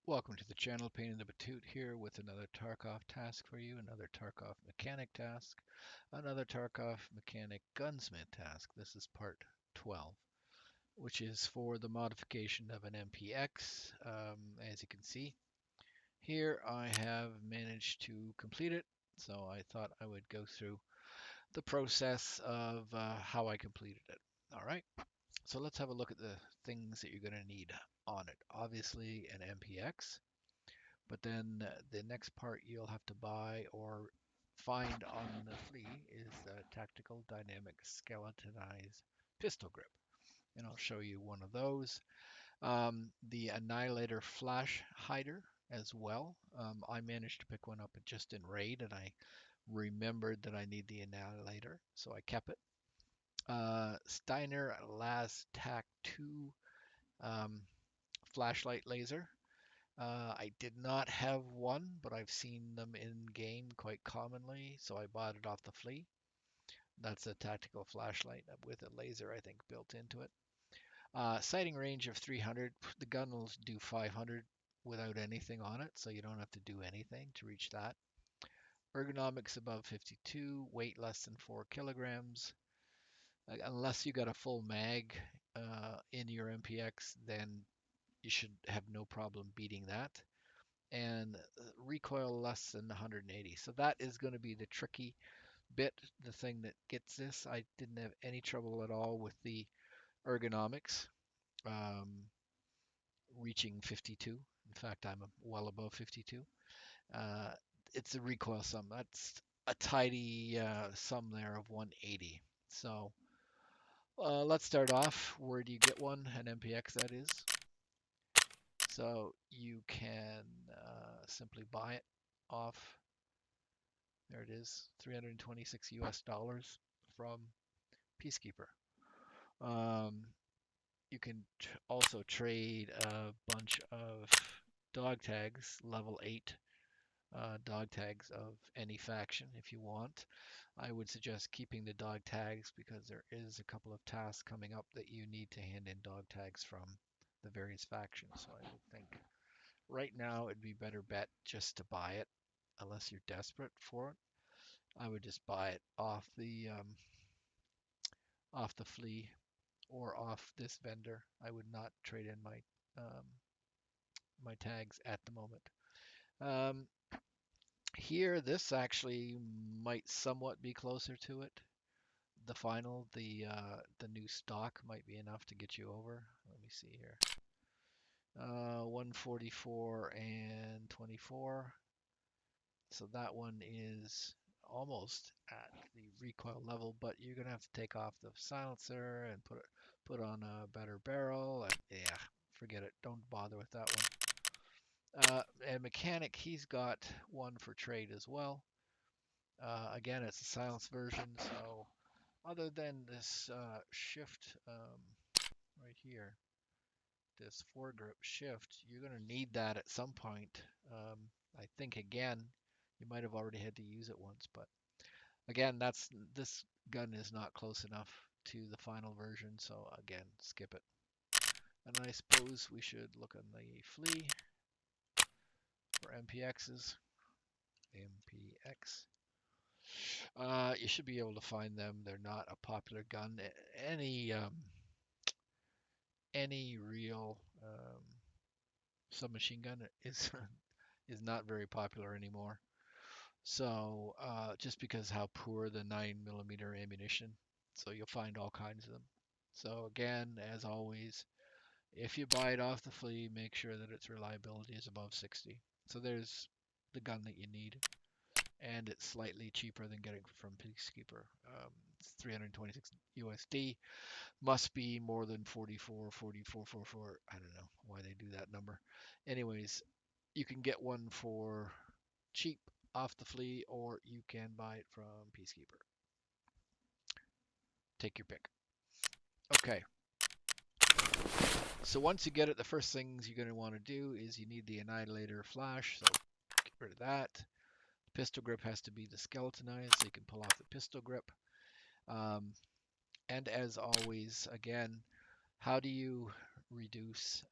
Welcome to the channel, Painting the Batoot here with another Tarkov task for you, another Tarkov mechanic task, another Tarkov mechanic gunsmith task. This is part 12, which is for the modification of an MPX. As you can see here, I have managed to complete it, so I thought I would go through the process of how I completed it. All right, so let's have a look at the things that you're going to need on it. Obviously, an MPX. But then the next part you'll have to buy or find on the flea is the tactical dynamic skeletonized pistol grip. And I'll show you one of those. The Annihilator flash hider as well. I managed to pick one up just in raid and I remembered that I need the Annihilator, so I kept it. Steiner Las Tac 2 um, flashlight laser. I did not have one, but I've seen them in game quite commonly, so I bought it off the flea. That's a tactical flashlight with a laser, I think, built into it. Sighting range of 300. The gun will do 500 without anything on it, so you don't have to do anything to reach that. Ergonomics above 52, weight less than 4 kilograms. Unless you got a full mag in your MPX, then you should have no problem beating that. And recoil less than 180. So that is going to be the tricky bit, the thing that gets this. I didn't have any trouble at all with the ergonomics um, reaching 52. In fact, I'm well above 52. Uh, it's a recoil sum. That's a tidy sum there of 180. So let's start off. Where do you get one? An MPX, that is. So you can simply buy it off. There it is, 326 US dollars from Peacekeeper. Um, you can also trade a bunch of dog tags, level 8 dog tags of any faction if you want. I would suggest keeping the dog tags because there is a couple of tasks coming up that you need to hand in dog tags from the various factions. So I would think right now it'd be better bet just to buy it unless you're desperate for it. I would just buy it off the flea or off this vendor. I would not trade in um, my tags at the moment. Um, Here, this actually might somewhat be closer to it. The final, the new stock might be enough to get you over. Let me see here. 144 and 24. So that one is almost at the recoil level, but you're gonna have to take off the silencer and put on a better barrel. And yeah, forget it. Don't bother with that one. And mechanic, he's got one for trade as well. Again, it's a silence version, so other than this shift right here, this foregrip shift, you're gonna need that at some point. I think again, you might have already had to use it once, but again, this gun is not close enough to the final version, so again, skip it. And I suppose we should look on the flea for MPXs. MPX. You should be able to find them. They're not a popular gun. Any real submachine gun is is not very popular anymore. So just because how poor the 9mm ammunition, so you'll find all kinds of them. So again, as always, if you buy it off the flea, make sure that its reliability is above 60. So there's the gun that you need, and it's slightly cheaper than getting from Peacekeeper. It's 326 USD. Must be more than 44, 44, 44. I don't know why they do that number. Anyways, you can get one for cheap off the flea, or you can buy it from Peacekeeper. Take your pick. Okay. So once you get it, the first things you're going to want to do is you need the Annihilator flash. So get rid of that. The pistol grip has to be the skeletonized, so you can pull off the pistol grip. And as always, again, how do you reduce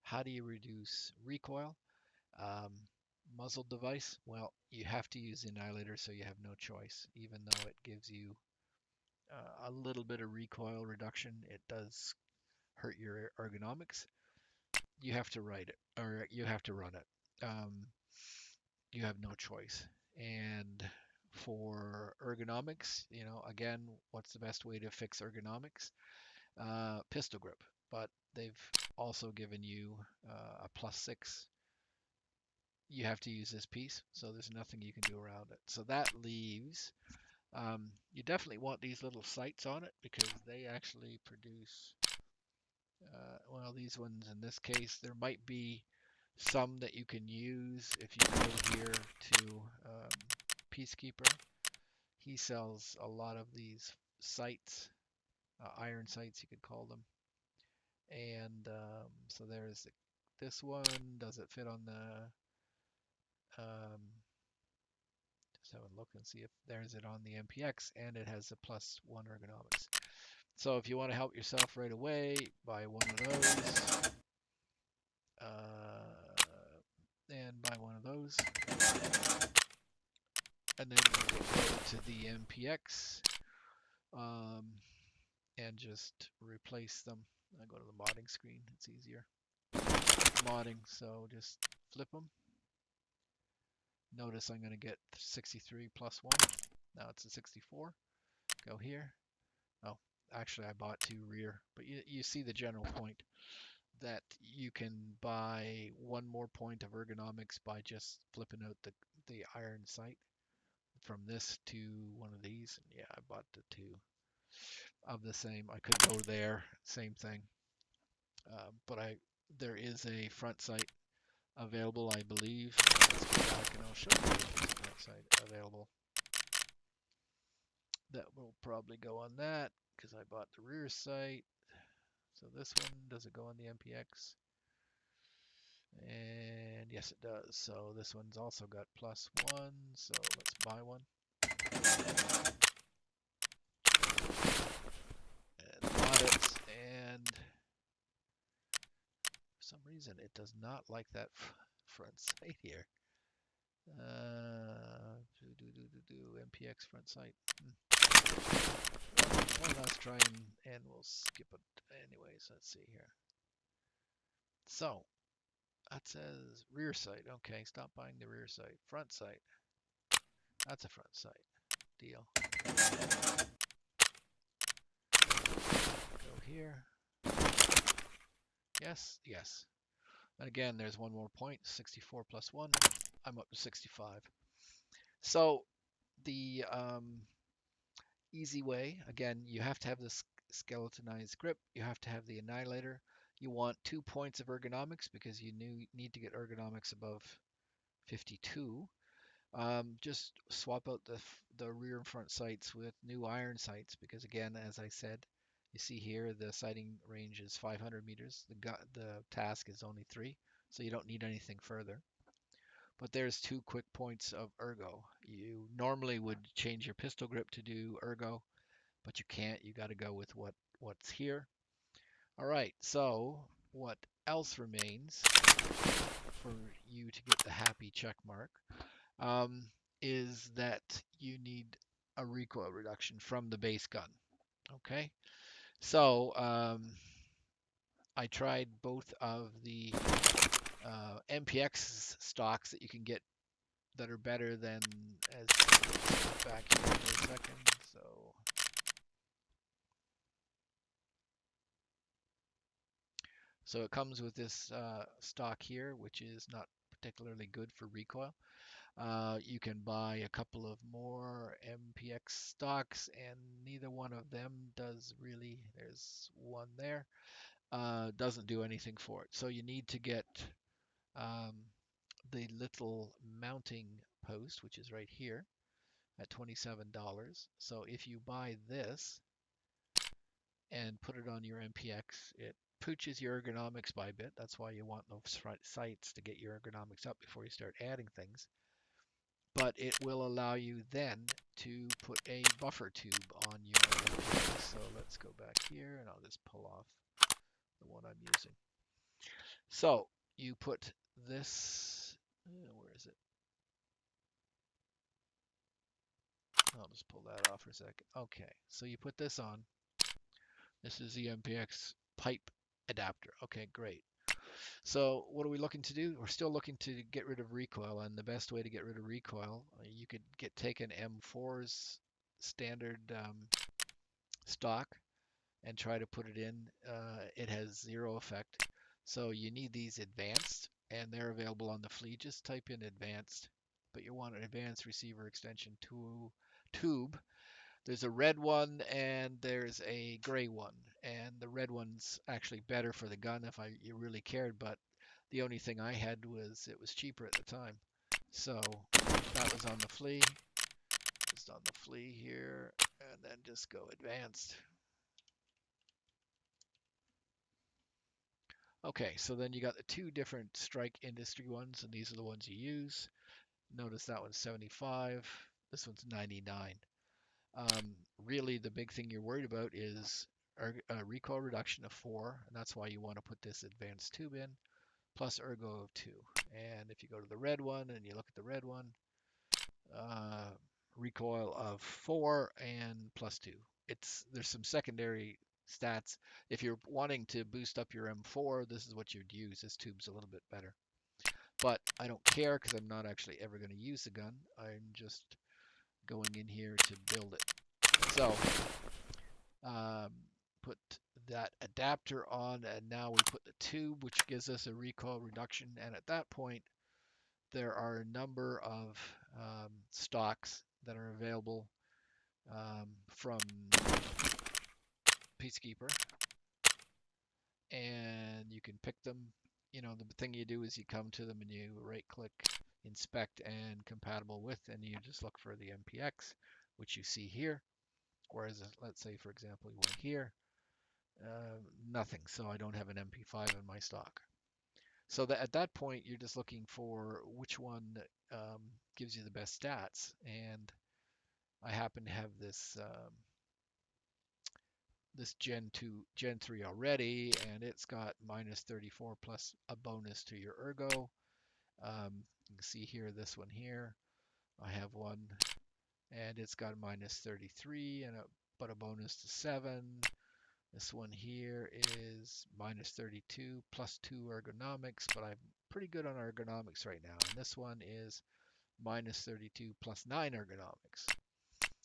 How do you reduce recoil? Um, Muzzle device, well, you have to use the annihilator, so you have no choice. Even though it gives you a little bit of recoil reduction, it does hurt your ergonomics. You have to write it, or you have to run it. You have no choice. And for ergonomics, again, what's the best way to fix ergonomics? Pistol grip. But they've also given you a +6. You have to use this piece, so there's nothing you can do around it. So that leaves, you definitely want these little sights on it because they actually produce, well, these ones in this case, there might be some that you can use if you go here to Peacekeeper. He sells a lot of these sights, iron sights you could call them. And so there's this one. Does it fit on the just have a look and see if there's it on the MPX, and it has a +1 ergonomics. So if you want to help yourself right away, buy one of those, and buy one of those, and then go to the MPX, and just replace them. I go to the modding screen, it's easier. Modding, so just flip them. Notice I'm going to get 63 +1. Now it's a 64. Go here. Oh, actually I bought 2 rear, but you see the general point that you can buy 1 more point of ergonomics by just flipping out the iron sight from this to one of these. And yeah, I bought the 2 of the same. I could go there, same thing. But there is a front sight available, I believe. Let's go back and I'll show you the front sight available. That will probably go on that because I bought the rear sight. So this one, does it go on the MPX? And yes, it does. So this one's also got +1. So let's buy one. And bought it. And for some reason, it does not like that front sight here. MPX front sight. One last try and we'll skip it anyways. Let's see here. So that says rear sight. Okay, stop buying the rear sight. Front sight. That's a front sight. Deal. Go here. Yes, yes. And again, there's 1 more point. 64 +1. I'm up to 65. So the easy way, again, you have to have this skeletonized grip. You have to have the annihilator. You want 2 points of ergonomics because you need to get ergonomics above 52. Just swap out the rear and front sights with new iron sights because, again, as I said, you see here the sighting range is 500 meters. The task is only 3, so you don't need anything further. But there's 2 quick points of ergo. You normally would change your pistol grip to do ergo, but you can't. You got to go with what's here. All right, so what else remains for you to get the happy check mark is that you need a recoil reduction from the base gun. Okay, so I tried both of the MPX stocks that you can get that are better than, as back here for a second. So it comes with this stock here, which is not particularly good for recoil. You can buy a couple of more MPX stocks, and neither one of them does really. There's one there. Doesn't do anything for it. So you need to get the little mounting post, which is right here at $27. So if you buy this and put it on your MPX, it pooches your ergonomics by a bit. That's why you want those front sights to get your ergonomics up before you start adding things. But it will allow you then to put a buffer tube on your MPX. So let's go back here and I'll just pull off the one I'm using. So you put this, where is it? I'll just pull that off for a second. Okay, so you put this on. This is the MPX pipe adapter. Okay, great. So what are we looking to do? We're still looking to get rid of recoil, and the best way to get rid of recoil, you could take an M4's standard stock and try to put it in. It has zero effect. So you need these advanced, and they're available on the flea. Just type in advanced, but you want an advanced receiver extension tube. There's a red one and there's a gray one, and the red one's actually better for the gun if you really cared, but the only thing I had was it was cheaper at the time. So that was on the flea, just on the flea here, and then just go advanced. Okay, so then you got the two different strike industry ones, and these are the ones you use. Notice that one's 75, this one's 99. Really, the big thing you're worried about is a recoil reduction of 4, and that's why you want to put this advanced tube in, plus ergo of 2. And if you go to the red one and you look at the red one, uh, recoil of 4 and plus 2. There's some secondary stats. If you're wanting to boost up your M4, this is what you'd use. This tube's a little bit better. But I don't care because I'm not actually ever going to use the gun. I'm just going in here to build it. So put that adapter on, and now we put the tube, which gives us a recoil reduction. And at that point, there are a number of stocks that are available from Peacekeeper, and you can pick them. You know, the thing you do is you come to them and you right-click, inspect, and compatible with, and you just look for the MPX, which you see here. Whereas, let's say, for example, you went here, nothing. So I don't have an MP5 in my stock. So that at that point, you're just looking for which one gives you the best stats. And I happen to have this Gen 2, Gen 3 already, and it's got minus 34 plus a bonus to your ergo. You can see here, this one here, I have one, and it's got minus 33 but a bonus to 7. This one here is minus 32 plus 2 ergonomics, but I'm pretty good on ergonomics right now. And this one is minus 32 plus 9 ergonomics.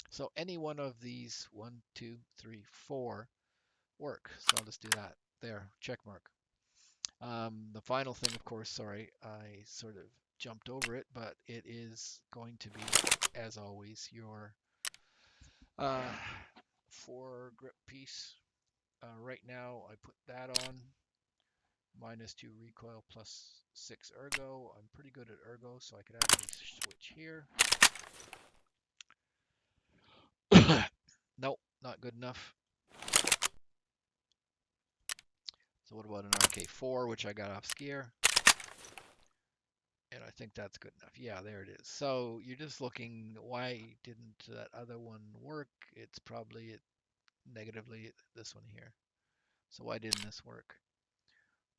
So any one of these, 1, 2, 3, 4, work. So I'll just do that. There, check mark. The final thing, of course, sorry, I sort of jumped over it, but it is going to be, as always, your foregrip piece. Right now, I put that on, minus 2 recoil plus 6 ergo. I'm pretty good at ergo, so I could actually switch here. Nope, not good enough. So what about an RK4, which I got off skier? And I think that's good enough. Yeah, there it is. So you're just looking, why didn't that other one work? It's probably negatively this one here. So why didn't this work?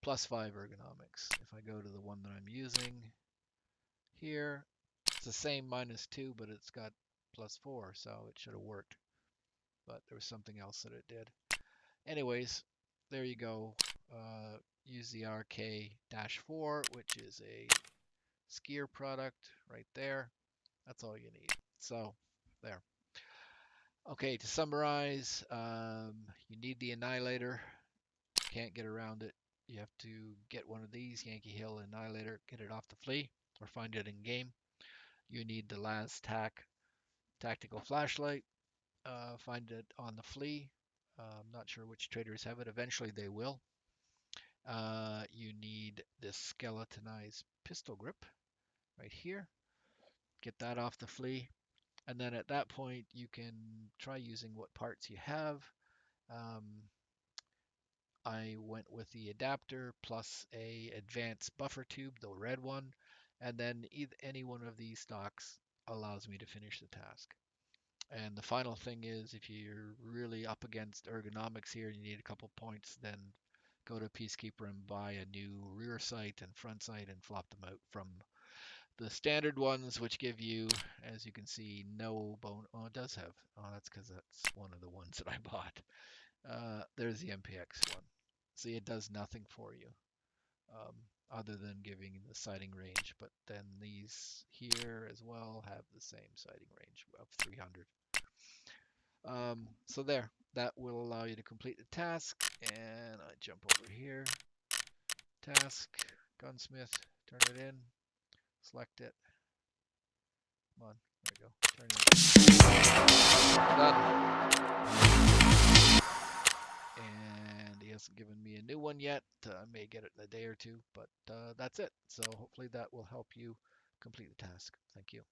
Plus 5 ergonomics. If I go to the one that I'm using here, it's the same minus 2, but it's got plus 4, so it should have worked. But there was something else that it did. Anyways, there you go. Use the RK-4, which is a skier product right there. That's all you need. So there. Okay, to summarize, you need the Annihilator. Can't get around it. You have to get one of these, Yankee Hill Annihilator, get it off the flea, or find it in game. You need the LASTAC tactical flashlight. Find it on the flea. I'm not sure which traders have it. Eventually they will. You need this skeletonized pistol grip right here. Get that off the flea. And then at that point, you can try using what parts you have. I went with the adapter plus a advanced buffer tube, the red one, and then any one of these stocks allows me to finish the task. And the final thing is, if you're really up against ergonomics here and you need a couple points, then go to Peacekeeper and buy a new rear sight and front sight and flop them out from the standard ones, which give you, as you can see, no bone. Oh, it does have. Oh, that's because that's one of the ones that I bought. There's the MPX one. See, it does nothing for you um, other than giving the sighting range. But then these here as well have the same sighting range of 300. So there, that will allow you to complete the task. And I jump over here. Task, Gunsmith, turn it in, select it. Come on, there we go. Turn it in. Done. And he hasn't given me a new one yet. I may get it in a day or two, but that's it. So hopefully that will help you complete the task. Thank you.